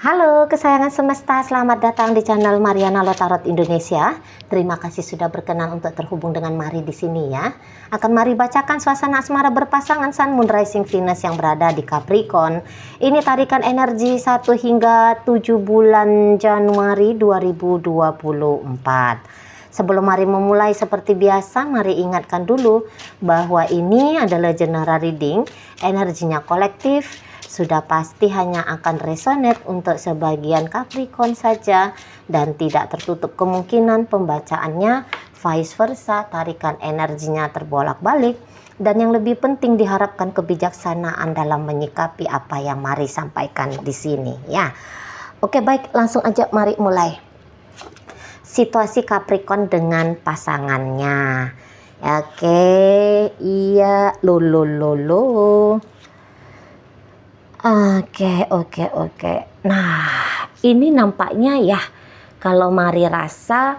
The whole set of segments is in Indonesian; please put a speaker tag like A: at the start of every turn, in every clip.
A: Halo kesayangan semesta, selamat datang di channel Mariana Lotarot Indonesia. Terima kasih sudah berkenan untuk terhubung dengan Mari di sini ya. Akan Mari bacakan suasana asmara berpasangan Sun, Moon, Rising, Venus yang berada di Capricorn. Ini tarikan energi 1 hingga 7 bulan Januari 2024. Sebelum Mari memulai seperti biasa, Mari ingatkan dulu bahwa ini adalah general reading, energinya kolektif. Sudah pasti hanya akan resonate untuk sebagian Capricorn saja dan tidak tertutup kemungkinan pembacaannya vice versa, tarikan energinya terbolak-balik, dan yang lebih penting diharapkan kebijaksanaan dalam menyikapi apa yang Mari sampaikan di sini ya. Oke, baik, langsung aja Mari mulai. Situasi Capricorn dengan pasangannya. Oke, iya, lo. Oke. Nah, ini nampaknya ya, kalau Mari rasa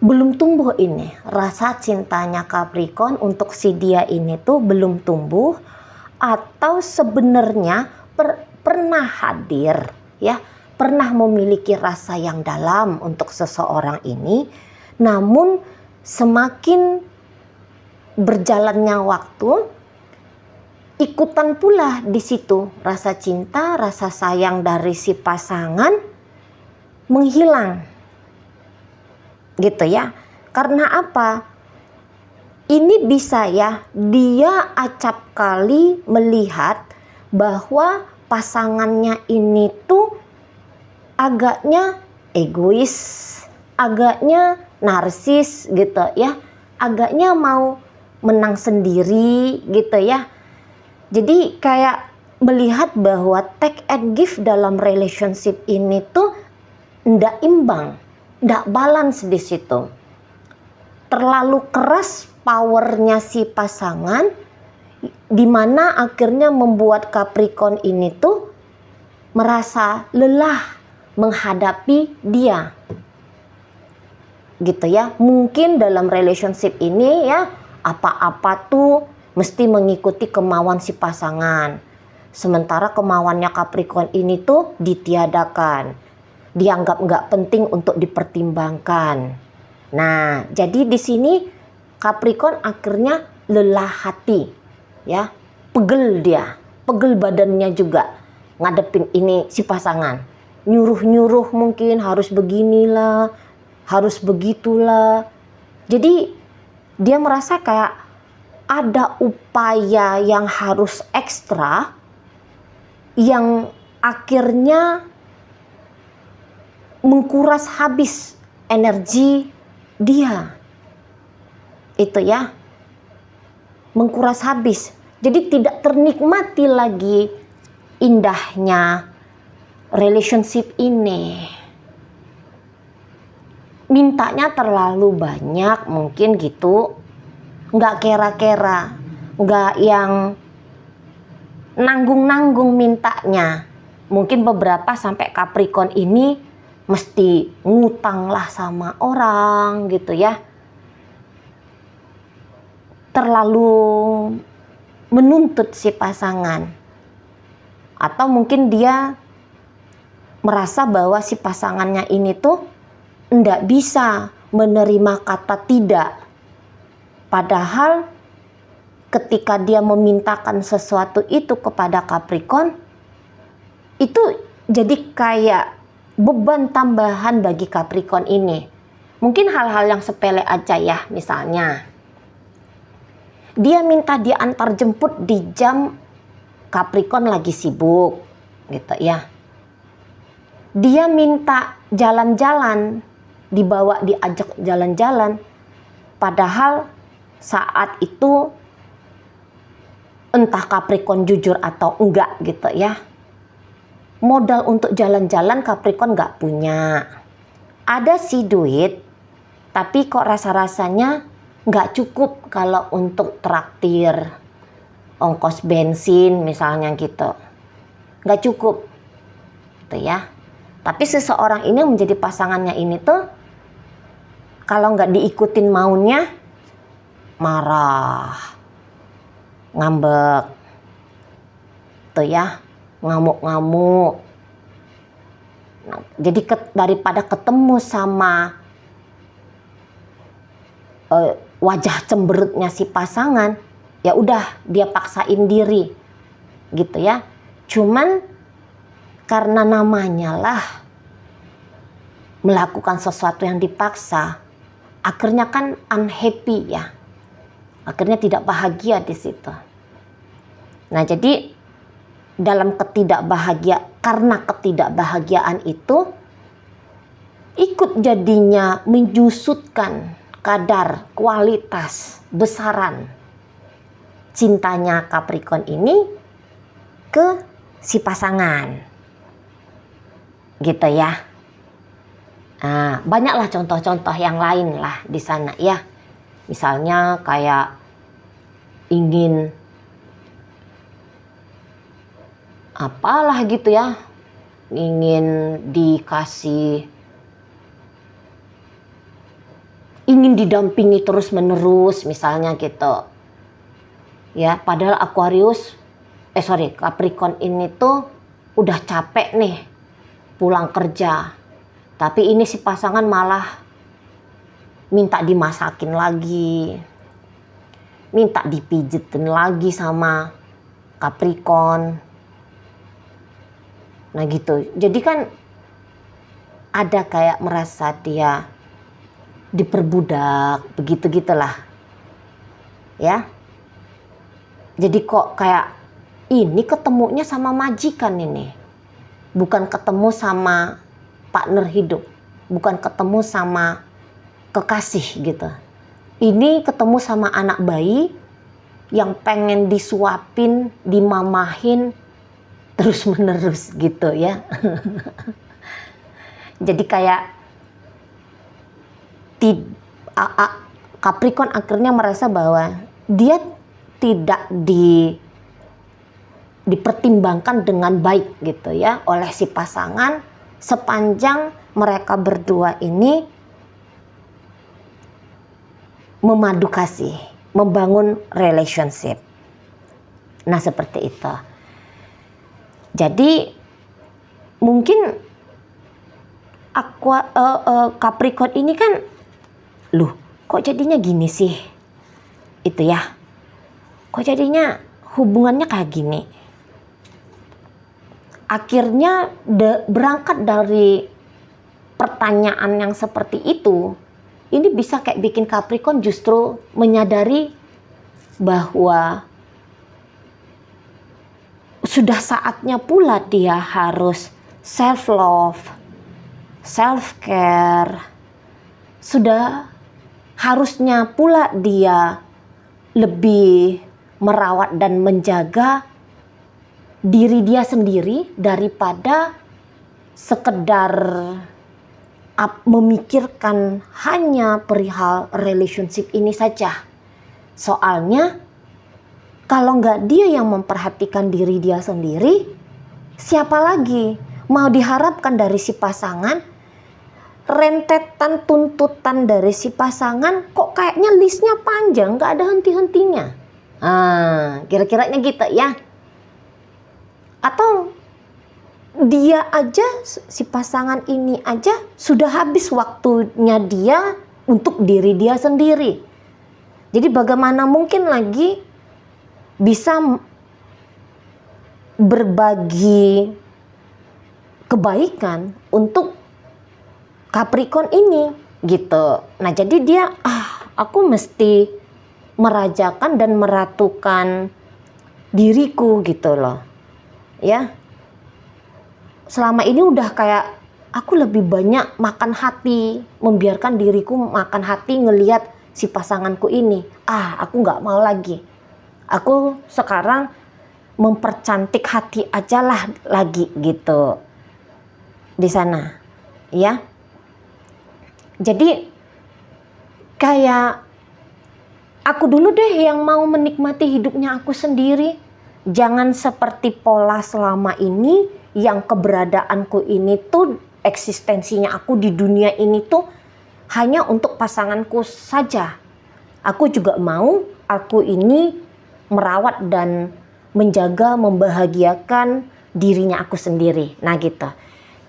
A: belum tumbuh ini. Rasa cintanya Capricorn untuk si dia ini tuh belum tumbuh, atau sebenarnya pernah hadir ya, pernah memiliki rasa yang dalam untuk seseorang ini. Namun semakin berjalannya waktu, ikutan pula di situ rasa cinta, rasa sayang dari si pasangan menghilang. Gitu ya. Karena apa? Ini bisa ya, dia acap kali melihat bahwa pasangannya ini tuh agaknya egois, agaknya narsis gitu ya. Agaknya mau menang sendiri gitu ya. Jadi kayak melihat bahwa take and give dalam relationship ini tuh ndak imbang, ndak balance di situ. Terlalu keras powernya si pasangan, dimana akhirnya membuat Capricorn ini tuh merasa lelah menghadapi dia. Gitu ya. Mungkin dalam relationship ini ya, apa-apa tuh mesti mengikuti kemauan si pasangan. Sementara kemauannya Capricorn ini tuh ditiadakan. Dianggap nggak penting untuk dipertimbangkan. Nah, jadi di sini Capricorn akhirnya lelah hati. Ya, pegel dia. Pegel badannya juga ngadepin ini si pasangan. Nyuruh-nyuruh mungkin harus beginilah, harus begitulah. Jadi dia merasa kayak ada upaya yang harus ekstra yang akhirnya mengkuras habis energi dia. Itu ya. Mengkuras habis. Jadi tidak ternikmati lagi indahnya relationship ini. Mintanya terlalu banyak mungkin gitu. Nggak kera-kera, nggak yang nanggung-nanggung mintanya. Mungkin beberapa sampai Capricorn ini mesti ngutang lah sama orang gitu ya. Terlalu menuntut si pasangan. Atau mungkin dia merasa bahwa si pasangannya ini tuh nggak bisa menerima kata tidak. Padahal ketika dia memintakan sesuatu itu kepada Capricorn, itu jadi kayak beban tambahan bagi Capricorn ini. Mungkin hal-hal yang sepele aja ya, misalnya dia minta diantar jemput di jam Capricorn lagi sibuk gitu ya. Dia minta jalan-jalan, diajak jalan-jalan, padahal saat itu entah Capricorn jujur atau enggak gitu ya. Modal untuk jalan-jalan Capricorn enggak punya. Ada sih duit, tapi kok rasa-rasanya enggak cukup kalau untuk traktir ongkos bensin misalnya gitu. Enggak cukup. Gitu ya. Tapi seseorang ini menjadi pasangannya ini tuh kalau enggak diikutin maunya marah, ngambek, tuh ya. ngamuk-ngamuk. Nah, jadi daripada ketemu sama wajah cemberutnya si pasangan, ya udah dia paksain diri gitu ya. Cuman karena namanya lah melakukan sesuatu yang dipaksa, akhirnya kan unhappy ya, akhirnya tidak bahagia di situ. Nah jadi dalam karena ketidakbahagiaan itu ikut jadinya menyusutkan kadar, kualitas, besaran cintanya Capricorn ini ke si pasangan gitu ya. Nah, banyaklah contoh-contoh yang lain lah di sana ya. Misalnya kayak ingin apalah gitu ya, ingin didampingi terus menerus misalnya gitu ya. Padahal Capricorn ini tuh udah capek nih pulang kerja, tapi ini si pasangan malah minta dimasakin lagi, minta dipijetin lagi sama Capricorn. Nah gitu, jadi kan ada kayak merasa dia diperbudak, begitu-gitulah ya. Jadi kok kayak ini ketemunya sama majikan ini, bukan ketemu sama partner hidup, bukan ketemu sama kekasih gitu. Ini ketemu sama anak bayi yang pengen disuapin, dimamahin terus menerus gitu ya. Jadi kayak Capricorn akhirnya merasa bahwa dia tidak dipertimbangkan dengan baik gitu ya oleh si pasangan, sepanjang mereka berdua ini memadu kasih, membangun relationship. Nah seperti itu. Jadi mungkin Capricorn ini kan, loh kok jadinya gini sih, itu ya, kok jadinya hubungannya kayak gini. Akhirnya berangkat dari pertanyaan yang seperti itu, ini bisa kayak bikin Capricorn justru menyadari bahwa sudah saatnya pula dia harus self love, self care. Sudah harusnya pula dia lebih merawat dan menjaga diri dia sendiri daripada sekedar memikirkan hanya perihal relationship ini saja. Soalnya kalau nggak dia yang memperhatikan diri dia sendiri, siapa lagi? Mau diharapkan dari si pasangan, rentetan tuntutan dari si pasangan kok kayaknya listnya panjang, nggak ada henti-hentinya. Kira-kiranya gitu ya. Atau dia aja, si pasangan ini aja sudah habis waktunya dia untuk diri dia sendiri. Jadi bagaimana mungkin lagi bisa berbagi kebaikan untuk Capricorn ini gitu. Nah jadi dia aku mesti merajakan dan meratukan diriku gitu loh ya. Selama ini udah kayak aku lebih banyak makan hati, membiarkan diriku makan hati ngelihat si pasanganku ini. Aku nggak mau lagi. Aku sekarang mempercantik hati aja lah lagi gitu di sana ya. Jadi kayak aku dulu deh yang mau menikmati hidupnya aku sendiri. Jangan seperti pola selama ini yang keberadaanku ini tuh, eksistensinya aku di dunia ini tuh hanya untuk pasanganku saja. Aku juga mau aku ini merawat dan menjaga, membahagiakan dirinya aku sendiri. Nah gitu.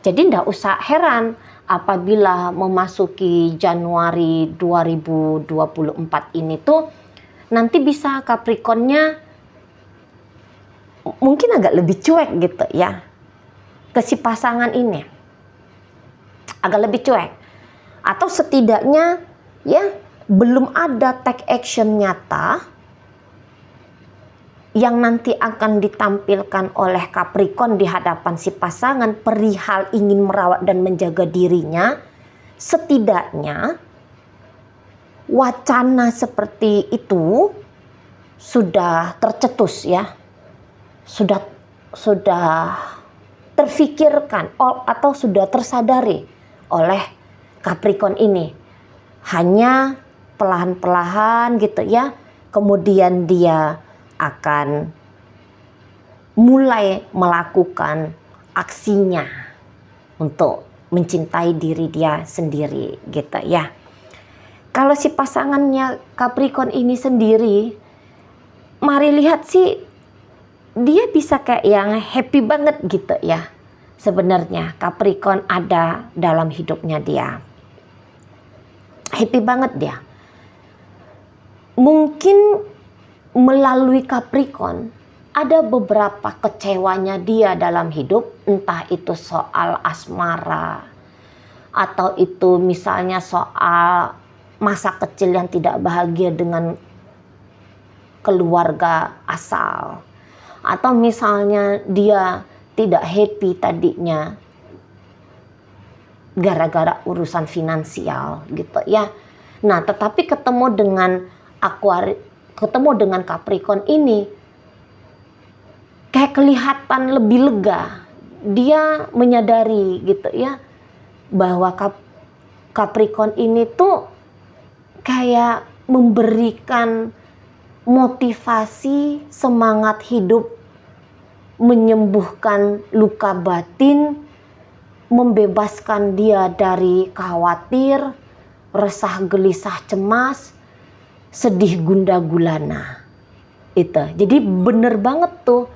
A: Jadi ndak usah heran apabila memasuki Januari 2024 ini tuh nanti bisa Capricornnya mungkin agak lebih cuek gitu ya ke si pasangan ini, agak lebih cuek, atau setidaknya ya belum ada take action nyata yang nanti akan ditampilkan oleh Capricorn di hadapan si pasangan perihal ingin merawat dan menjaga dirinya. Setidaknya wacana seperti itu sudah tercetus ya, sudah terfikirkan atau sudah tersadari oleh Capricorn ini. Hanya pelan-pelan gitu ya, kemudian dia akan mulai melakukan aksinya untuk mencintai diri dia sendiri gitu ya. Kalau si pasangannya Capricorn ini sendiri, mari lihat sih dia bisa kayak yang happy banget gitu ya. Sebenarnya Capricorn ada dalam hidupnya dia. Happy banget dia. Mungkin melalui Capricorn ada beberapa kecewanya dia dalam hidup, entah itu soal asmara atau itu misalnya soal masa kecil yang tidak bahagia dengan keluarga asal, atau misalnya dia tidak happy tadinya gara-gara urusan finansial gitu ya. Nah, tetapi ketemu dengan Capricorn ini kayak kelihatan lebih lega. Dia menyadari gitu ya bahwa Capricorn ini tuh kayak memberikan motivasi, semangat hidup, menyembuhkan luka batin, membebaskan dia dari khawatir, resah, gelisah, cemas, sedih, gundah gulana. Itu. Jadi bener banget tuh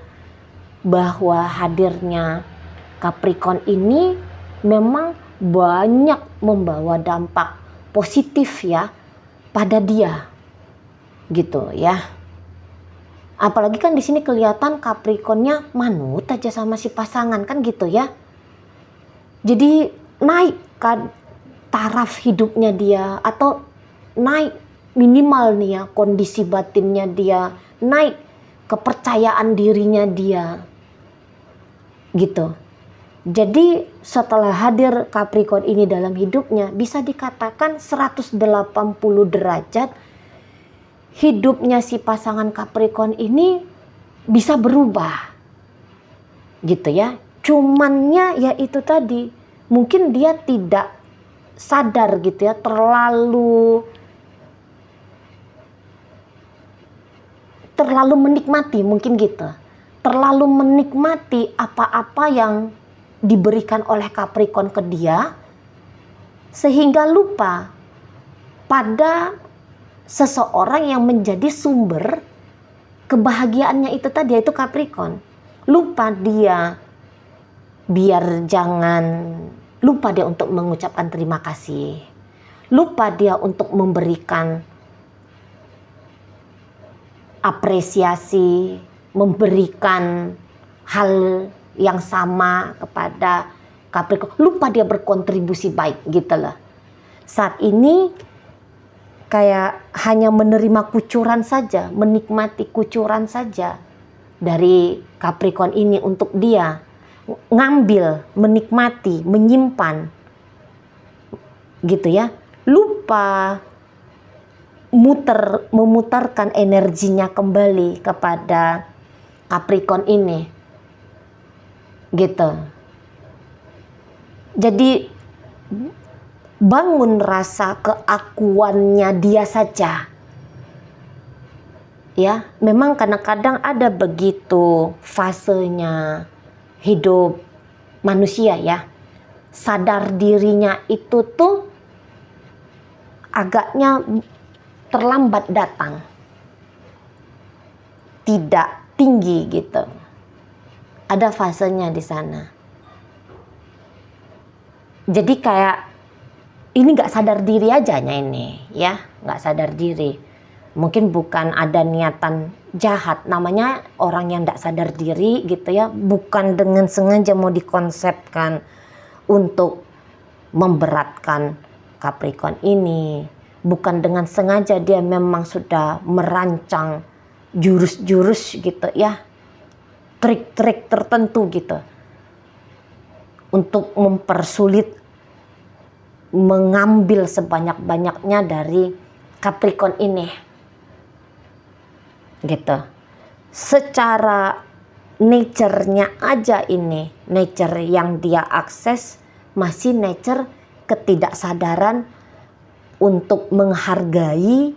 A: bahwa hadirnya Capricorn ini memang banyak membawa dampak positif ya pada dia. Gitu ya. Apalagi kan di sini kelihatan Capricornnya manut aja sama si pasangan kan gitu ya. Jadi naik kan taraf hidupnya dia, atau naik minimal nih ya kondisi batinnya dia, naik kepercayaan dirinya dia gitu. Jadi setelah hadir Capricorn ini dalam hidupnya, bisa dikatakan 180 derajat hidupnya si pasangan Capricorn ini bisa berubah gitu ya. Cumannya ya itu tadi, mungkin dia tidak sadar gitu ya, terlalu menikmati, mungkin gitu. Terlalu menikmati apa-apa yang diberikan oleh Capricorn ke dia, sehingga lupa pada seseorang yang menjadi sumber kebahagiaannya itu tadi, yaitu Capricorn. Lupa dia untuk mengucapkan terima kasih. Lupa dia untuk memberikan apresiasi, memberikan hal yang sama kepada Capricorn. Lupa dia berkontribusi baik gitu loh. Saat ini kayak hanya menerima kucuran saja, menikmati kucuran saja dari Capricorn ini untuk dia. Ngambil, menikmati, menyimpan gitu ya. Lupa memutarkan energinya kembali kepada Capricorn ini gitu. Jadi bangun rasa keakuannya dia saja ya. Memang kadang-kadang ada begitu fasenya hidup manusia ya, sadar dirinya itu tuh agaknya terlambat datang, tidak tinggi gitu. ada fasenya di sana. Jadi kayak ini nggak sadar diri ajanya ini, ya, nggak sadar diri. Mungkin bukan ada niatan jahat, namanya orang yang nggak sadar diri gitu ya, bukan dengan sengaja mau dikonsepkan untuk memberatkan Capricorn ini, bukan dengan sengaja dia memang sudah merancang jurus-jurus gitu ya, trik-trik tertentu gitu untuk mempersulit mengambil sebanyak-banyaknya dari Capricorn ini gitu. Secara nature-nya aja ini, nature yang dia akses masih nature ketidaksadaran untuk menghargai,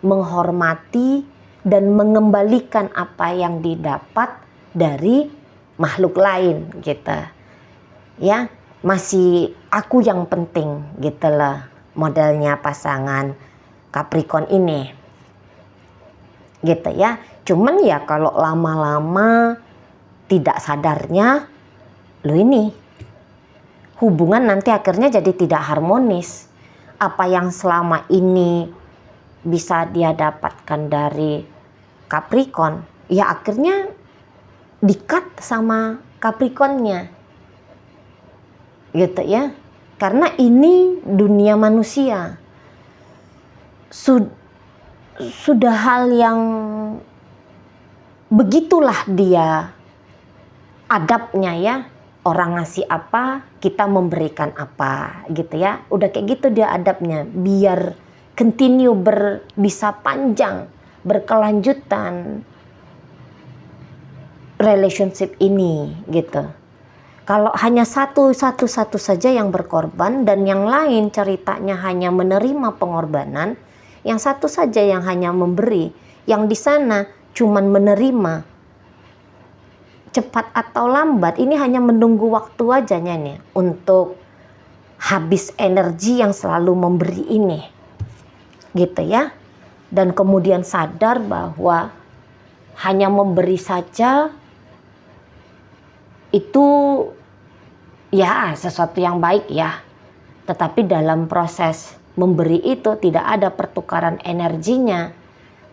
A: menghormati, dan mengembalikan apa yang didapat dari makhluk lain gitu ya. Masih aku yang penting gitu lah modelnya pasangan Capricorn ini gitu ya. Cuman ya kalau lama-lama tidak sadarnya lo ini hubungan nanti akhirnya jadi tidak harmonis. Apa yang selama ini bisa dia dapatkan dari Capricorn ya akhirnya di-cut sama Capricornnya gitu ya. Karena ini dunia manusia, sudah hal yang begitulah dia adabnya ya. Orang ngasih apa, kita memberikan apa gitu ya. Udah kayak gitu dia adabnya, biar continue bisa panjang, berkelanjutan relationship ini gitu. Kalau hanya satu saja yang berkorban dan yang lain ceritanya hanya menerima pengorbanan, yang satu saja yang hanya memberi, yang di sana cuman menerima, cepat atau lambat ini hanya menunggu waktu aja nih untuk habis energi yang selalu memberi ini gitu ya. Dan kemudian sadar bahwa hanya memberi saja itu ya sesuatu yang baik ya, tetapi dalam proses memberi itu tidak ada pertukaran energinya,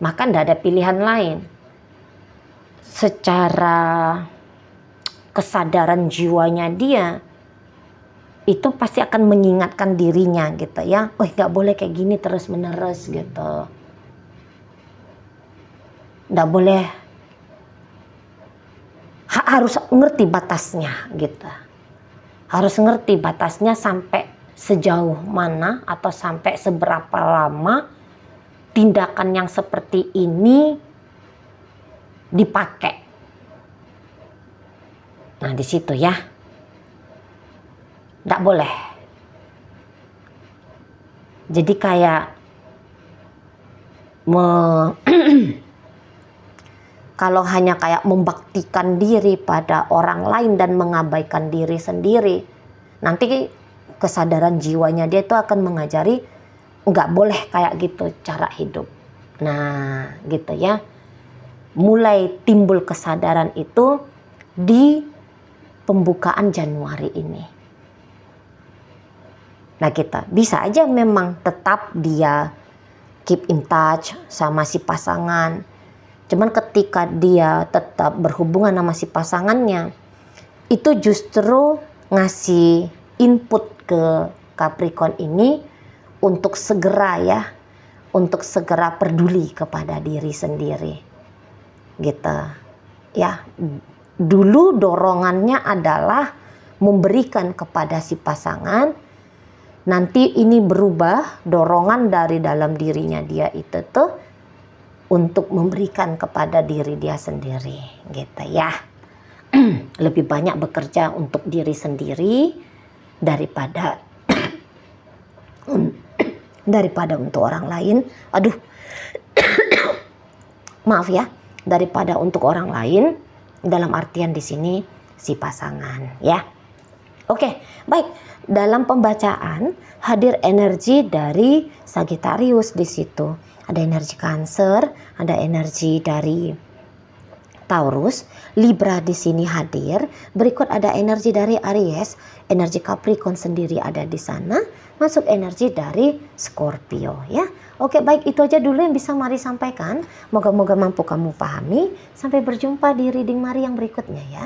A: maka tidak ada pilihan lain. Secara kesadaran jiwanya dia itu pasti akan mengingatkan dirinya gitu ya, oh nggak boleh kayak gini terus menerus gitu, nggak boleh, harus ngerti batasnya gitu, harus ngerti batasnya sampai sejauh mana atau sampai seberapa lama tindakan yang seperti ini dipakai. Nah di situ ya, nggak boleh. Jadi kayak kalau hanya kayak membaktikan diri pada orang lain dan mengabaikan diri sendiri, nanti kesadaran jiwanya dia itu akan mengajari nggak boleh kayak gitu cara hidup. Nah gitu ya, mulai timbul kesadaran itu di pembukaan Januari ini. Nah kita bisa aja memang tetap dia keep in touch sama si pasangan, cuman ketika dia tetap berhubungan sama si pasangannya itu justru ngasih input ke Capricorn ini untuk segera ya, untuk segera peduli kepada diri sendiri gitu ya. Dulu dorongannya adalah memberikan kepada si pasangan, nanti ini berubah dorongan dari dalam dirinya dia itu tuh untuk memberikan kepada diri dia sendiri gitu ya. Lebih banyak bekerja untuk diri sendiri daripada untuk orang lain. Aduh maaf ya, daripada untuk orang lain, dalam artian di sini si pasangan ya. Oke, baik. Dalam pembacaan hadir energi dari Sagittarius di situ. Ada energi Cancer, ada energi dari Taurus, Libra di sini hadir. Berikut ada energi dari Aries, energi Capricorn sendiri ada di sana, masuk energi dari Scorpio ya. Oke, baik, itu aja dulu yang bisa Mari sampaikan. Moga-moga mampu kamu pahami. Sampai berjumpa di reading Mari yang berikutnya ya.